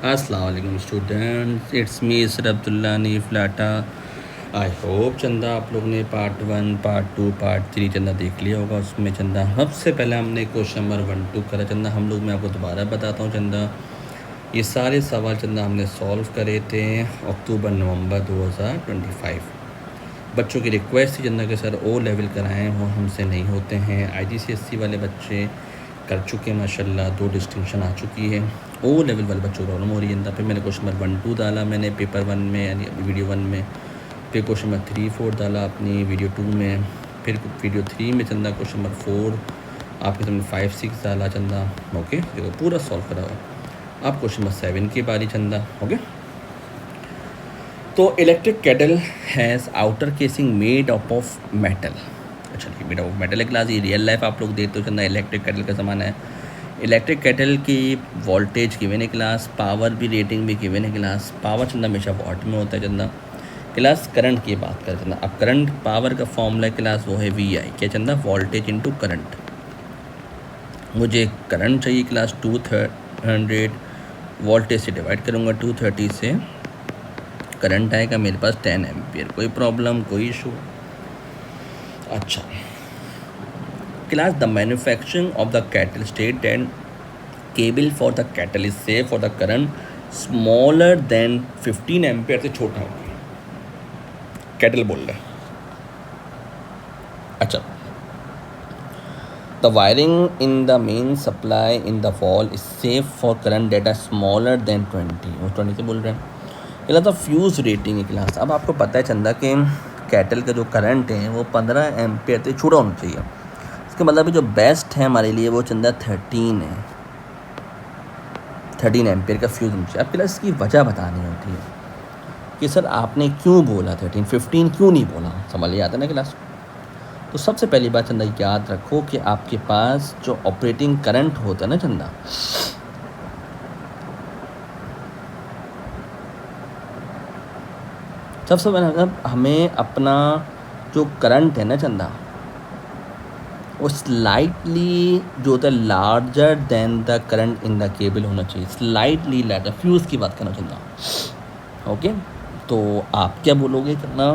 अस्सलाम वालेकुम students, it's me sir Abdullah knife Lata. I hope चंदा आप लोग ने पार्ट 1, पार्ट 2, पार्ट 3 चंदा देख लिया होगा। उसमें चंदा सबसे पहले हमने क्वेश्चन नंबर 1, 2 करा चंदा। हम लोग मैं आपको दोबारा बताता हूँ चंदा, ये सारे सवाल चंदा हमने सॉल्व करे थे अक्टूबर नवंबर 2025। बच्चों की रिक्वेस्ट थी चंदा के सर ओ लेवल कराएँ, वो हमसे नहीं होते हैं। IGCSE वाले बच्चे कर चुके हैं माशाल्लाह, 2 डिस्टिंक्शन आ चुकी है। ओ लेवल वाले बच्चों को प्रॉब्लम हो रही है चंदा। फिर मैंने क्वेश्चन नंबर 1, 2 डाला मैंने पेपर 1 में, यानी वीडियो 1 में। फिर क्वेश्चन नंबर 3, 4 डाला अपनी वीडियो 2 में। फिर वीडियो 3 में चंदा क्वेश्चन नंबर 4 आपके सामने 5, 6 डाला चंदा। ओके, देखो पूरा सॉल्व करा हुआ। अब क्वेश्चन नंबर 7 की बारी चंदा। ओके, तो electric kettle has outer casing made up of metal. अच्छा, मेड ऑफ मेटल है क्लास, ये रियल लाइफ आप लोग देखते हो चंदा। इलेक्ट्रिक केटल का ज़माना है। इलेक्ट्रिक केटल की वोल्टेज गिवन है क्लास, पावर भी रेटिंग भी गिवन है क्लास। पावर चंदा हमेशा वॉट में होता है चंदा क्लास। करंट की बात करें चंदा, अब करंट पावर का फॉर्मूला क्लास वो है VI, क्या चंदा, वोल्टेज इंटू करंट। मुझे करंट चाहिए क्लास 200 वोल्टेज से डिवाइड करूँगा 230 से, करंट आएगा मेरे पास 10 एम्पियर। कोई प्रॉब्लम, कोई इशू? अच्छा class, the manufacturing of the cattle state that cable for the kettle is safe for the current smaller than 15 ampere से छोटा होगा, कैटल बोल रहा है। अच्छा, the wiring in the main supply in the wall is safe for current data smaller than 20, वो 20 से बोल रहे हैं। क्लास द फ्यूज रेटिंग है क्लास। अब आपको पता है चंदा कि कैटल का जो करंट है वो 15 एम्पियर से छोटा होना चाहिए। इसका मतलब जो बेस्ट है हमारे लिए वो चंदा 13 है, 13 एम्पियर का फ्यूज होना चाहिए। अब क्लास इसकी वजह बतानी होती है कि सर आपने क्यों बोला 13, 15 क्यों नहीं बोला, समझ लिया आता है ना क्लास। तो सबसे पहली बात चंदा याद रखो कि आपके पास जो ऑपरेटिंग करंट होता है ना चंदा, सबसे पहले हमें अपना जो करंट है ना चंदा वो स्लाइटली जो होता है larger than the current in the cable होना चाहिए, स्लाइटली लार्जर। फ्यूज़ की बात करना चंदा। ओके, तो आप क्या बोलोगे चंदा?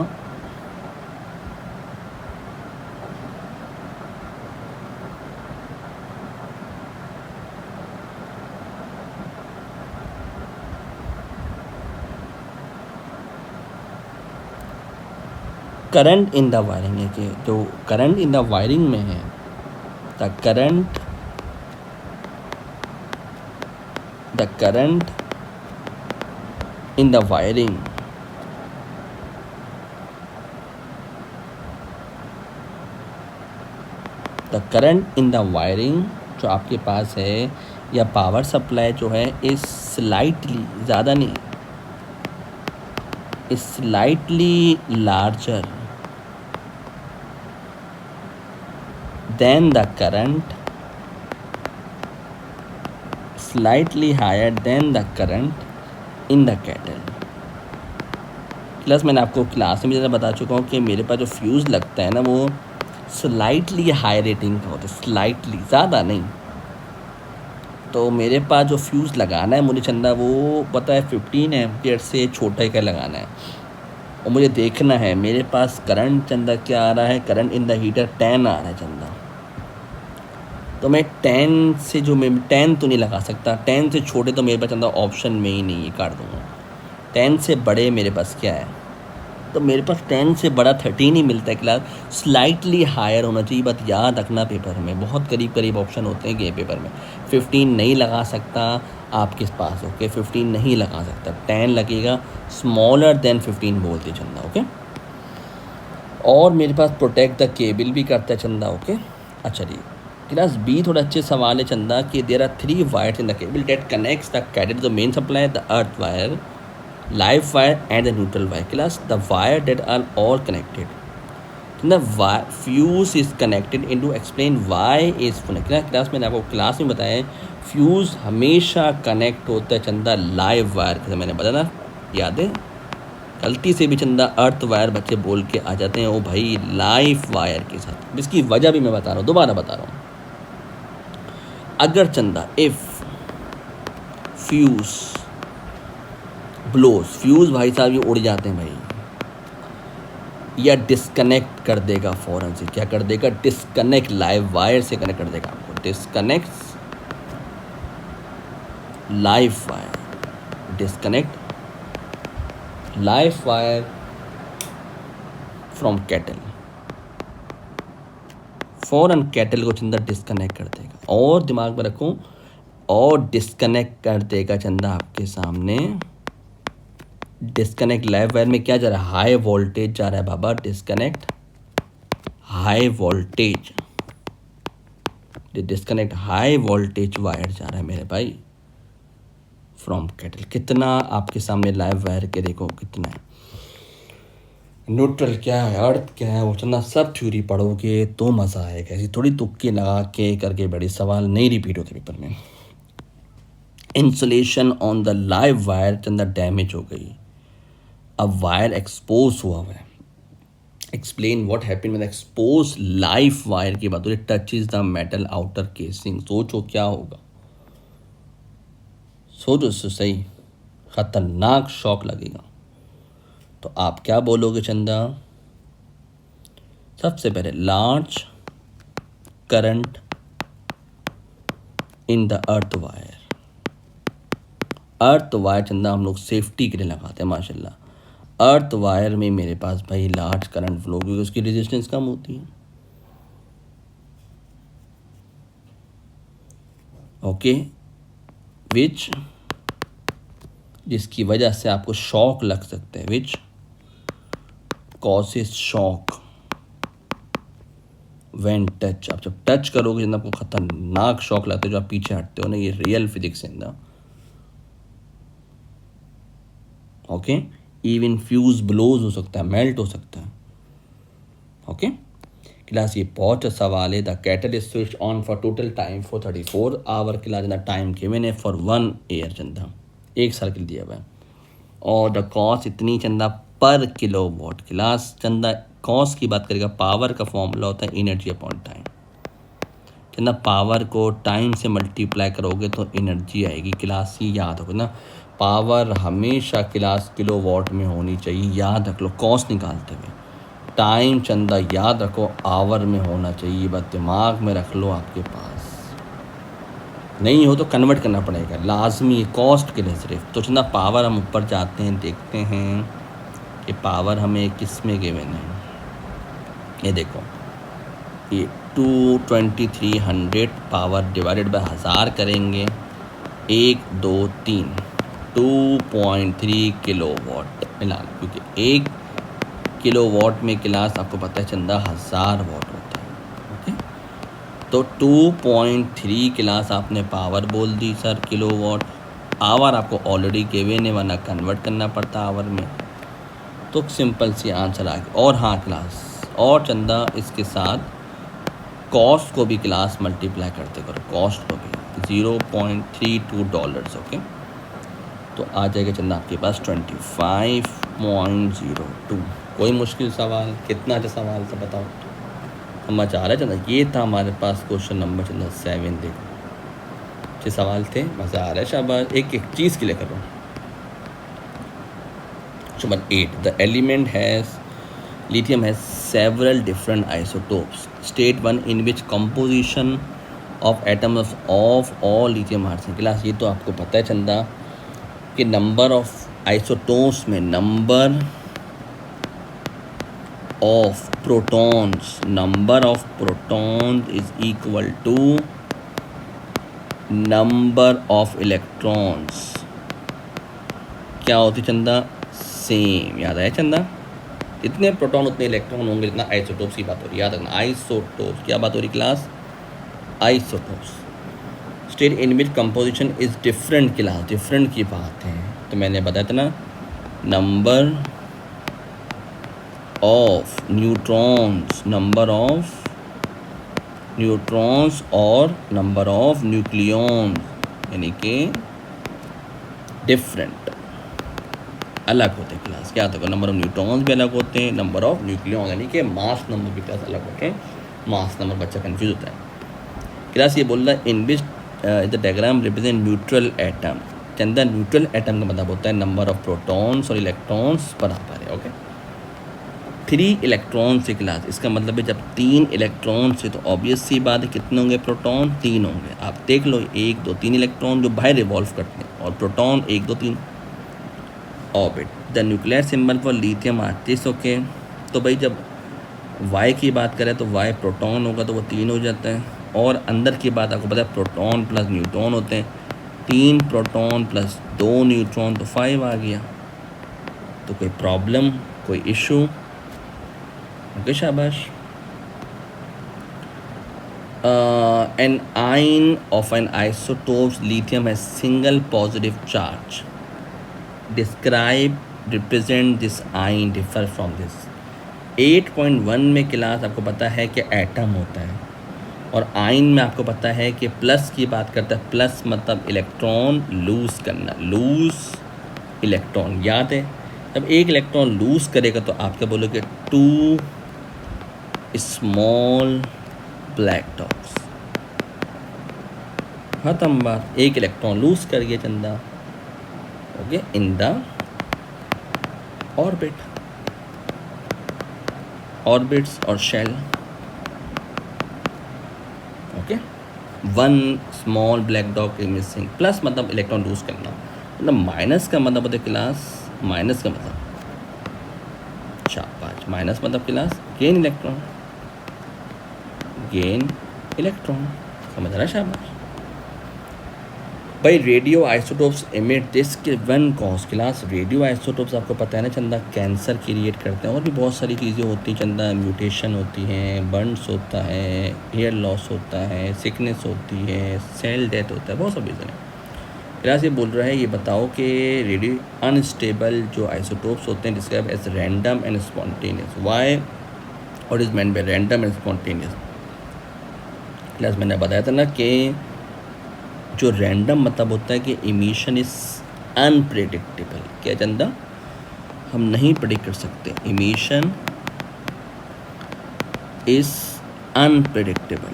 करंट इन द वायरिंग है कि जो करंट इन द वायरिंग में है, the current in the wiring जो आपके पास है या पावर सप्लाई जो है इस स्लाइटली, ज़्यादा नहीं, इस slightly larger than the current, slightly higher than the current in the kettle. Plus मैंने आपको क्लास में ज़रा बता चुका हूँ कि मेरे पास जो फ्यूज़ लगता है ना वो स्लाइटली हाई रेटिंग का होता है, स्लाइटली, ज़्यादा नहीं। तो मेरे पास जो फ्यूज़ लगाना है मुझे चंदा वो पता है 15 एम्पियर से छोटा का लगाना है। और मुझे देखना है मेरे पास करंट चंदा क्या आ रहा है, करंट इन द हीटर 10 आ रहा है चंदा। तो मैं 10 से जो मैं 10 तो नहीं लगा सकता, 10 से छोटे तो मेरे पास चंदा ऑप्शन में ही नहीं है, काट दूँगा। 10 से बड़े मेरे पास क्या है, तो मेरे पास 10 से बड़ा 13 ही मिलता है क्लास। स्लाइटली हायर होना चाहिए, बात याद रखना। पेपर में बहुत करीब करीब ऑप्शन होते हैं कि पेपर में 15 नहीं लगा सकता आपके पास। ओके, 15 नहीं लगा सकता, 10 लगेगा, स्मॉलर देन 15 बोलते चंदा। ओके, और मेरे पास प्रोटेक्ट द केबल भी करता है चंदा। ओके, अच्छा जी, क्लास बी थोड़ा अच्छे सवाल है चंदा कि there are 3 wires in the cable that connects the kettle the main supply, the earth wire, live wire and the neutral wire. Class, the wire that are all connected. The fuse is connected into explain why is connected. Class मैंने आपको class में बताया fuse हमेशा connect होता है चंदा live wire के, मैंने बताया ना, याद है? गलती से भी चंदा अर्थ वायर बच्चे बोल के आ जाते हैं, ओ भाई लाइव वायर के साथ। इसकी वजह भी मैं बता रहा हूँ, दोबारा बता रहा हूँ। अगर चंदा इफ़ फ्यूज़ ब्लोज, फ्यूज़ भाई साहब ये उड़ जाते हैं भाई, या डिस्कनेक्ट कर देगा फ़ौरन से। क्या कर देगा? डिस्कनेक्ट, लाइव वायर से कनेक्ट कर देगा आपको। Disconnect live wire, disconnect live wire from cattle, फ़ौरन कैटल को चंदा डिस्कनेक्ट कर देगा। और दिमाग में रखो, और डिस्कनेक्ट कर देगा चंदा आपके सामने। डिस्कनेक्ट लाइव वायर में क्या जा रहा है? हाई वोल्टेज जा रहा है बाबा। Disconnect high voltage, disconnect high voltage wire जा रहा है मेरे भाई फ्रॉम कैटल। कितना आपके सामने लाइव वायर के देखो कितना है। न्यूट्रल क्या है, अर्थ क्या है, वो चंदा सब थ्योरी पढ़ोगे तो मज़ा आएगा। ऐसी थोड़ी तुक्के लगा के करके बड़े सवाल नहीं रिपीट होते पेपर में। Insulation on the live wire Chanda damage हो गई, अब वायर एक्सपोज हुआ है। Explain what happened when expose live wire की बात हो रही, touches the metal outer casing. सोचो क्या होगा, सोचो सही, खतरनाक शॉक लगेगा। तो आप क्या बोलोगे चंदा? सबसे पहले large current in the earth wire. Earth wire चंदा हम लोग सेफ्टी के लिए लगाते हैं माशाल्लाह। अर्थ वायर में मेरे पास भाई लार्ज करंट फ्लो, क्योंकि उसकी रेजिस्टेंस कम होती है। ओके, विच, जिसकी वजह से आपको शॉक लग सकते हैं। Which causes shock when touch. आप जब टच करोगे जब आपको खतरनाक शॉक लगता है, जो आप पीछे हटते हो ना, ये रियल फिजिक्स है ना। ओके, इवन फ्यूज ब्लोज हो सकता है, मेल्ट हो सकता है। ओके क्लास, ये बहुत सवाल है। The kettle is switch on for total time for 34 hour. Class Chanda time के मैंने फॉर 1 ईयर चंदा 1 साल के लिए दिया हुआ है। और द कॉस्ट इतनी चंदा पर किलो वॉट। क्लास चंदा कॉस्ट की बात करेगा, पावर का फॉर्मूला होता है एनर्जी अपॉन टाइम। चंदा पावर को टाइम से मल्टीप्लाई करोगे तो एनर्जी आएगी। क्लास ये याद होगा ना, पावर हमेशा क्लास किलो वॉट में होनी चाहिए, याद रख लो कॉस्ट निकालते हुए। टाइम चंदा याद रखो आवर में होना चाहिए, बस दिमाग में रख लो। आपके पास नहीं हो तो कन्वर्ट करना पड़ेगा, लाजमी कॉस्ट के लिए सिर्फ। तो चंदा पावर हम ऊपर जाते हैं, देखते हैं कि पावर हमें किस में गिवन है। ये देखो, ये 22300 पावर डिवाइडेड बाय 1000 करेंगे, 1 2 3 2.3 किलो वॉट मिला, क्योंकि 1 किलो वॉट में क्लास आपको पता है चंदा 1000 वॉट होता है। ओके, तो 2.3 क्लास आपने पावर बोल दी सर किलो वॉट। आवर आपको ऑलरेडी गिवन है, वरना कन्वर्ट करना पड़ता आवर में। तो सिंपल सी आंसर आ गया। और हाँ क्लास, और चंदा इसके साथ कॉस्ट को भी क्लास मल्टीप्लाई करते करो, कॉस्ट को भी $0.32। ओके, तो आ जाएगा चंदा आपके पास 25.02। कोई मुश्किल सवाल? कितना अच्छा सवाल था बताओ, समझ आ रहा है चंदा? ये था हमारे पास क्वेश्चन नंबर चंदा 7। देखो अच्छे सवाल थे, मज़ा आ रहा है, शाबाश। एक एक चीज़ के लिए करो। Number 8, the element has lithium has several different isotopes. State 1 in which composition of atoms of all lithium are same. Class ये तो आपको पता है चंदा कि नंबर ऑफ आइसोटोप्स में number of protons, number of protons is equal to number of electrons. क्या होती चंदा? सेम। याद आया चंदा? जितने प्रोटॉन उतने इलेक्ट्रॉन होंगे, जितना आइसोटोप्स की बात हो रही है, याद रखना। आइसोटोप्स, क्या बात हो रही class? Isotopes. State in which composition is different. Class different की बात है, तो मैंने बताया था ना, number of neutrons, number of neutrons और नंबर ऑफ न्यूक्लियॉन्स, यानी कि डिफरेंट, अलग होते हैं क्लास। क्या होता है? नंबर ऑफ न्यूट्रॉन्स भी अलग होते हैं, नंबर ऑफ न्यूक्लियॉन, यानी कि मास नंबर भी क्लास अलग होते हैं। मास नंबर बच्चा कंफ्यूज होता है क्लास। ये बोल रहा है in which the diagram represent neutral atom. Chanda neutral atom का मतलब होता है नंबर ऑफ प्रोटॉन्स और इलेक्ट्रॉन्स बराबर है। ओके, 3 इलेक्ट्रॉन से क्लास, इसका मतलब है जब 3 इलेक्ट्रॉन से, तो ऑब्वियस सी बात है कितने होंगे प्रोटॉन, 3 होंगे। आप देख लो 1 2 3 इलेक्ट्रॉन जो बाहर रिवॉल्व करते हैं, और proton 1 2 3 orbit. The nuclear symbol for lithium 38। Okay, तो भाई जब वाई की बात करें तो वाई प्रोटॉन होगा तो वो 3 हो जाता है, और अंदर की बात आपको पता है प्रोटॉन प्लस न्यूट्रॉन होते हैं, 3 प्रोटॉन प्लस 2 न्यूट्रॉन तो 5 आ गया। तो कोई प्रॉब्लम, कोई इशू? ओके, शाबाश। An ion of an isotopes lithium has single positive charge. Describe, represent this ion differ from this. 8.1 में क्लास आपको पता है कि एटम होता है, और आयन में आपको पता है कि प्लस की बात करता है। प्लस मतलब इलेक्ट्रॉन लूज़ करना, लूज़ इलेक्ट्रॉन, याद है? जब एक इलेक्ट्रॉन लूज़ करेगा तो आप क्या बोलोगे? 2 स्मॉल ब्लैक डॉट्स। खत्म बात, एक इलेक्ट्रॉन लूज़ कर गया Chanda. Okay, in the orbit, orbits और shell. Okay, 1 small black dot is missing. Plus मतलब इलेक्ट्रॉन लूज करना, मतलब माइनस का मतलब होता है क्लास, माइनस का मतलब शाबाश, माइनस मतलब class gain electron, gain electron, समझ रहा है? शाबाश भाई। रेडियो आइसोटोप्स एमिट दिस के 1 कॉज क्लास। रेडियो आइसोटोप्स आपको पता है ना चंदा, कैंसर क्रिएट करते हैं, और भी बहुत सारी चीज़ें होती हैं चंदा, म्यूटेशन होती हैं, बर्न्स होता है, हेयर लॉस होता है, सिकनेस होती है, सेल डेथ होता है, बहुत सब रीज़न है। क्लास ये बोल रहा है, ये बताओ कि रेडियो अनस्टेबल जो आइसोटोप्स होते हैं describe as random and spontaneous. Why, और is meant by random and spontaneous? Class मैंने बताया था ना कि जो रैंडम मतलब होता है कि इमिशन इज अनप्रेडिक्टेबल। क्या चंदा? हम नहीं प्रेडिक्ट कर सकते। Emission is unpredictable.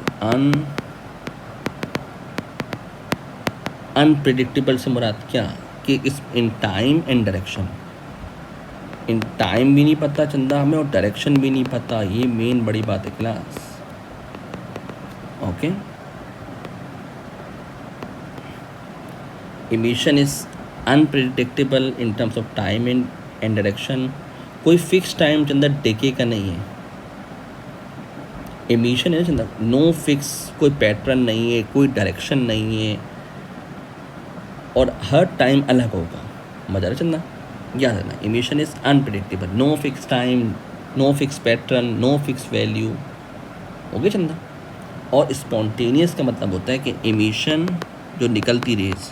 अनप्रेडिक्टेबल से मुराद क्या? कि इस in time and direction. In time भी नहीं पता चंदा हमें, और डायरेक्शन भी नहीं पता। ये मेन बड़ी बात है class. Okay, emission is unpredictable in terms of time and direction. कोई फिक्स टाइम चंदा डेके का नहीं है। इमिशन है चंदा, नो फिक्स, कोई पैटर्न नहीं है, कोई डायरेक्शन नहीं है, और हर टाइम अलग होगा। मजा रहा चंदा? याद है ना, emission is unpredictable, no fix time, no fix pattern, no fix value. हो गया चंदा? और स्पॉन्टेनियस का मतलब होता है कि इमिशन जो निकलती raise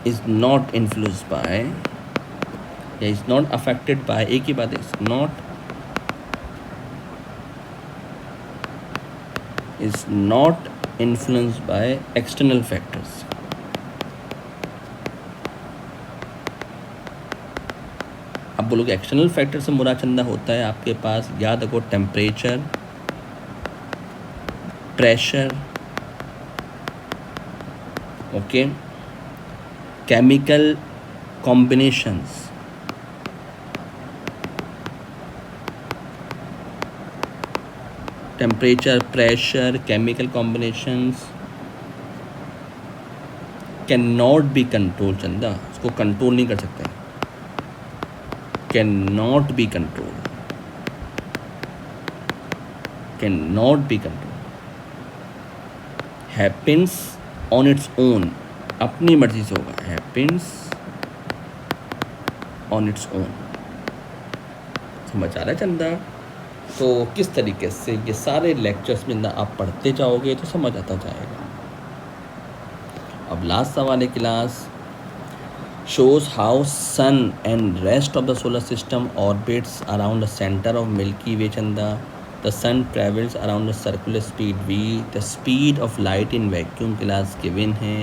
is not influenced by, या is not affected by, एक ही बात है, is not influenced by external factors। अब बोलोगे एक्सटर्नल फैक्टर से मुराद चंदा होता है आपके पास, याद रखो, temperature, pressure, okay, chemical combinations, temperature, pressure, chemical combinations can not be control चंदा, उसको कंट्रोल नहीं कर सकते। Can not be control, can not be control, happens on its own, अपनी मर्जी से होगा, हैपेंस ऑन इट्स ओन। समझ आ रहा है चंदा? तो किस तरीके से ये सारे लेक्चर्स में ना आप पढ़ते जाओगे तो समझ आता जाएगा। अब लास्ट सवाल है class, shows how sun and rest of the solar system orbits around the center of Milky Way chanda। The sun travels around a circular speed v। The speed of light in vacuum class given है,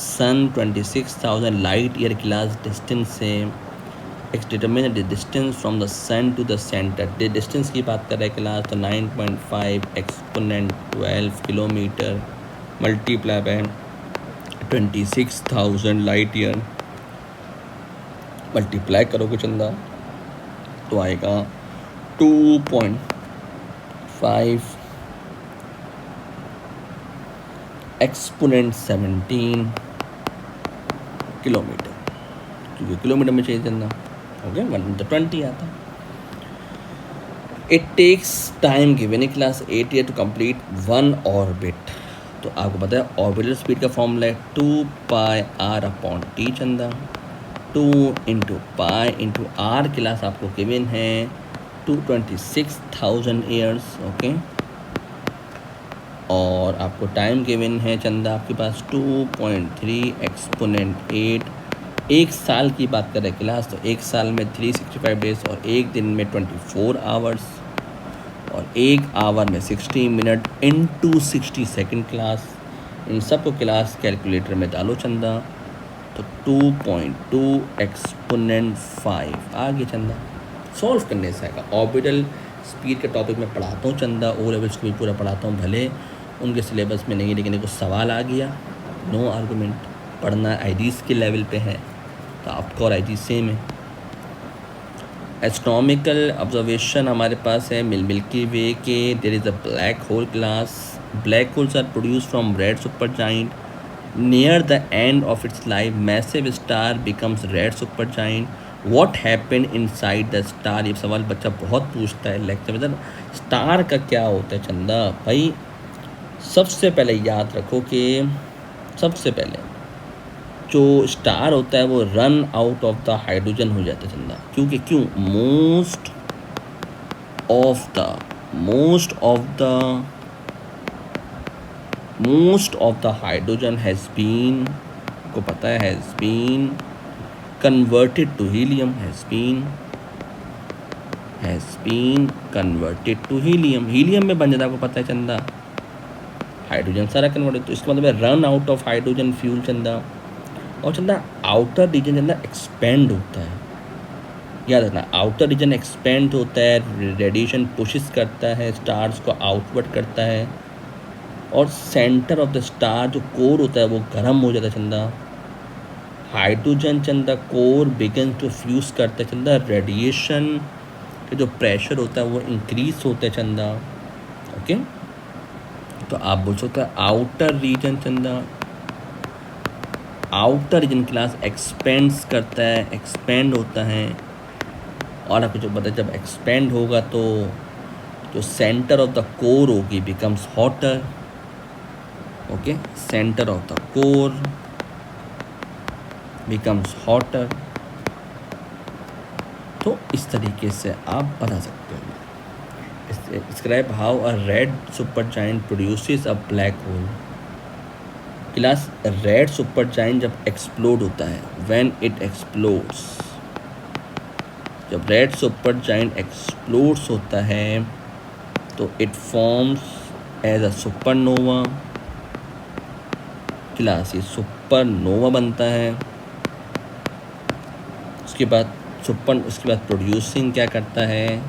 sun 26,000 light year class distance है। determine the distance from the sun to the center। the distance की बात कर रहे हैं class, तो 9.5 exponent 12 kilometre multiply by 26,000 light year multiply करोगे चंदा तो आएगा 2.5 एक्सपोनेंट 17 किलोमीटर, क्योंकि किलोमीटर में चाहिए चंदा। ओके 1/20 आता। It takes time given in class 8 year to complete 1 orbit. तो आपको पता है ऑर्बिटल स्पीड का फॉर्मूला है 2πr/t Chanda. 2 into pi into r class आपको गिवन है 226,000 ईयर्स। ओके और आपको टाइम गिवन है चंदा आपके पास 2.3 एक्सपोनेंट 8। एक साल की बात करें क्लास तो एक साल में 365 डेज और एक दिन में 24 आवर्स और एक आवर में 60 मिनट इंटू 60 सेकेंड क्लास। इन सब को क्लास कैलकुलेटर में डालो चंदा तो 2.2 एक्सपोनेंट 5 आगे चंदा। सॉल्व करने से आएगा। ऑर्बिटल स्पीड के टॉपिक में पढ़ाता हूँ चंदा, ओ लेवल्स को भी पूरा पढ़ाता हूँ, भले उनके सिलेबस में नहीं, लेकिन कुछ सवाल आ गया नो आर्गूमेंट। पढ़ना आईडीज़ के लेवल पे है तो आपका और आईडी सेम है। एस्ट्रोनॉमिकल ऑब्जर्वेशन हमारे पास है मिल्की वे के there is a black hole class. Black holes are produce from red super giant near the end of its life. Massive star becomes red super giant. What happen inside the star. ये सवाल बच्चा बहुत पूछता है lecture में। Star का क्या होता है चंदा भाई, सबसे पहले याद रखो कि सबसे पहले जो स्टार होता है वो run out of the hydrogen हो जाता है चंदा। क्यों most of the hydrogen has been, को पता है, has been converted to helium. Has been converted to helium. Helium में बन जाता है, आपको पता है चंदा। हाइड्रोजन सारा कन्वर्टेड, तो इसका मतलब है run out of hydrogen fuel चंदा। और चंदा आउटर रीजन चंदा एक्सपेंड होता है, याद रखना। आउटर रीजन एक्सपेंड होता है, रेडिएशन पुशिस करता है, स्टार्स को आउटवर्ड करता है। और सेंटर ऑफ द स्टार जो कोर होता है वो गर्म हो जाता है चंदा। हाइड्रोजन चंदा कोर बिगिन टू फ्यूज करता है चंदा। रेडिएशन का जो प्रेशर होता है वो इंक्रीज होता है चंदा। ओके तो आप बोल सकते हैं आउटर रीजन चंदा, आउटर रीजन क्लास एक्सपेंड्स करता है, एक्सपेंड होता है। और आपको जो पता है जब एक्सपेंड होगा तो जो सेंटर ऑफ द कोर होगी becomes hotter. Okay centre of the core becomes hotter. तो इस तरीके से आप बता सकते हो। Describe how a red super giant produces a black hole. Class red super giant जब एक्सप्लोड होता है, व्हेन इट एक्सप्लोड्स, जब रेड सुपर जाइंट एक्सप्लोड्स होता है तो it forms as a supernova. Class ये सुपरनोवा बनता है। उसके बाद प्रोड्यूसिंग क्या करता है,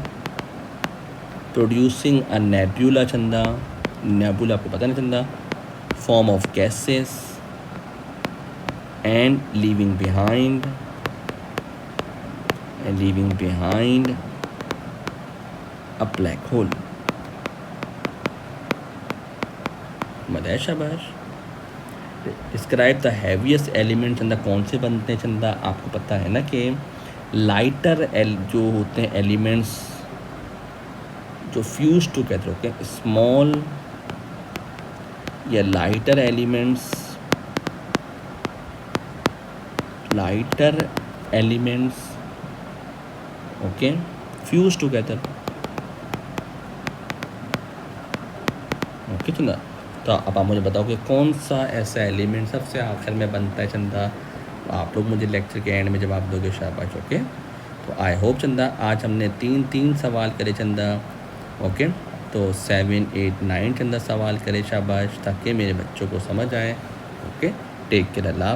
प्रोड्यूसिंग अ नेबुला चंदा। नेबुला आपको पता नहीं चंदा, form of gases and leaving behind a black hole। मजा शाबाश। डिस्क्राइब द हैवीएस्ट एलिमेंट चंदा, कौन से बनते हैं चंदा। आपको पता है ना कि लाइटर जो होते हैं एलिमेंट्स जो फ्यूज टुगेदर होते हैं, स्मॉल या lighter elements okay fuse together. Okay चंदा तो अब आप मुझे बताओ कि कौन सा ऐसा एलिमेंट सबसे आखिर में बनता है चंदा। आप लोग मुझे लेक्चर के एंड में जवाब दोगे शाबाश। ओके तो आई होप चंदा आज हमने तीन सवाल करे चंदा। ओके तो 7, 8, 9 चंदा सवाल करे शाबाश, ताकि मेरे बच्चों को समझ आए। Okay take care.